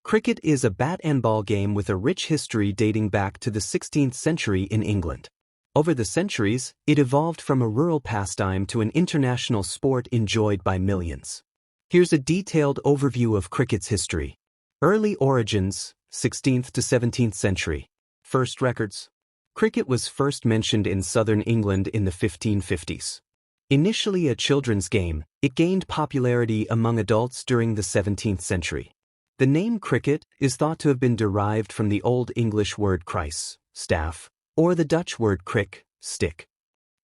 Cricket is a bat and ball game with a rich history dating back to the 16th century in England. Over the centuries, it evolved from a rural pastime to an international sport enjoyed by millions. Here's a detailed overview of cricket's history. Early origins, 16th to 17th century. First records. Cricket was first mentioned in southern England in the 1550s. Initially a children's game, it gained popularity among adults during the 17th century. The name cricket is thought to have been derived from the Old English word krijs, staff, or the Dutch word krik, stick.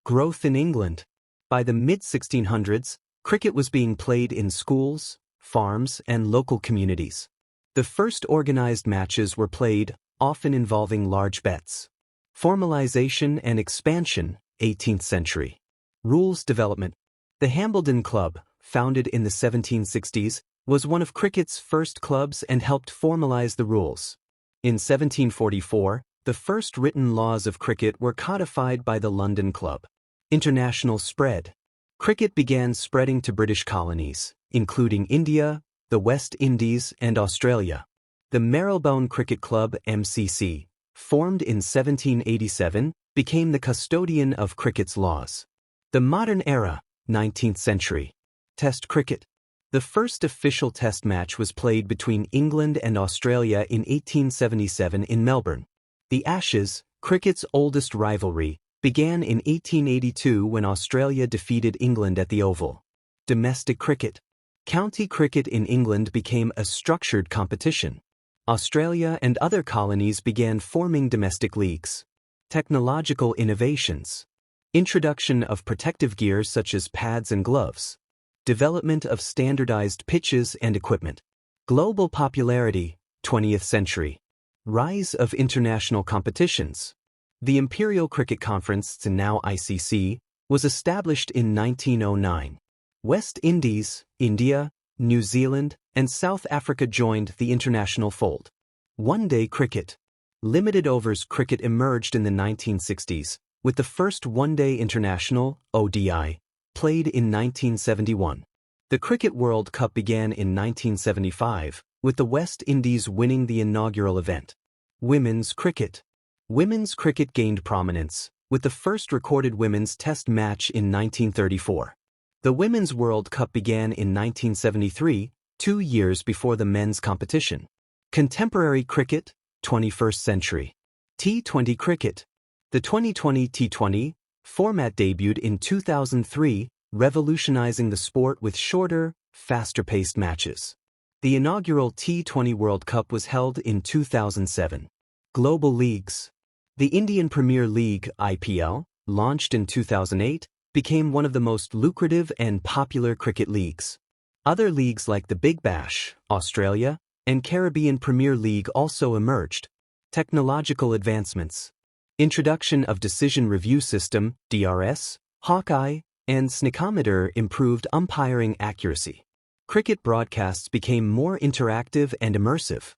Growth in England. By the mid-1600s, cricket was being played in schools, farms, and local communities. The first organized matches were played, often involving large bets. Formalization and expansion, 18th century. Rules development. The Hambledon Club, founded in the 1760s, was one of cricket's first clubs and helped formalize the rules. In 1744, the first written laws of cricket were codified by the London Club. International spread. Cricket began spreading to British colonies, including India, the West Indies, and Australia. The Marylebone Cricket Club (MCC), formed in 1787, became the custodian of cricket's laws. The modern era, 19th century. Test cricket. The first official test match was played between England and Australia in 1877 in Melbourne. The Ashes, cricket's oldest rivalry, began in 1882 when Australia defeated England at the Oval. Domestic cricket. County cricket in England became a structured competition. Australia and other colonies began forming domestic leagues. Technological innovations. Introduction of protective gear such as pads and gloves. Development of standardized pitches and equipment. Global popularity, 20th century. Rise of international competitions. The Imperial Cricket Conference, now ICC, was established in 1909. West Indies, India, New Zealand, and South Africa joined the international fold. One-day cricket. Limited overs cricket emerged in the 1960s, with the first one-day international, ODI, played in 1971. The Cricket World Cup began in 1975, with the West Indies winning the inaugural event. Women's cricket. Women's cricket gained prominence, with the first recorded women's test match in 1934. The Women's World Cup began in 1973, 2 years before the men's competition. Contemporary cricket, 21st century. T20 cricket. The 2020 T20 format debuted in 2003, revolutionizing the sport with shorter, faster-paced matches. The inaugural T20 World Cup was held in 2007. Global leagues. The Indian Premier League (IPL), launched in 2008, became one of the most lucrative and popular cricket leagues. Other leagues like the Big Bash, Australia, and Caribbean Premier League also emerged. Technological advancements. Introduction of Decision Review System (DRS), Hawkeye, and Sneakometer improved umpiring accuracy. Cricket broadcasts became more interactive and immersive.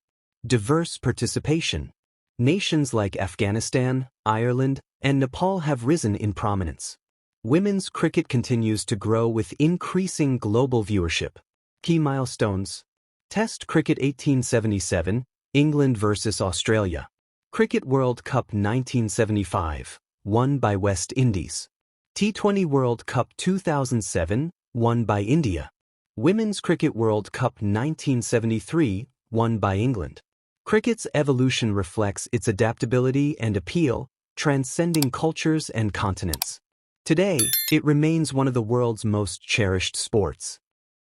Diverse participation. Nations like Afghanistan, Ireland, and Nepal have risen in prominence. Women's cricket continues to grow with increasing global viewership. Key milestones. Test cricket 1877, England vs. Australia. Cricket World Cup 1975, won by West Indies. T20 World Cup 2007, won by India. Women's Cricket World Cup 1973, won by England. Cricket's evolution reflects its adaptability and appeal, transcending cultures and continents. Today, it remains one of the world's most cherished sports.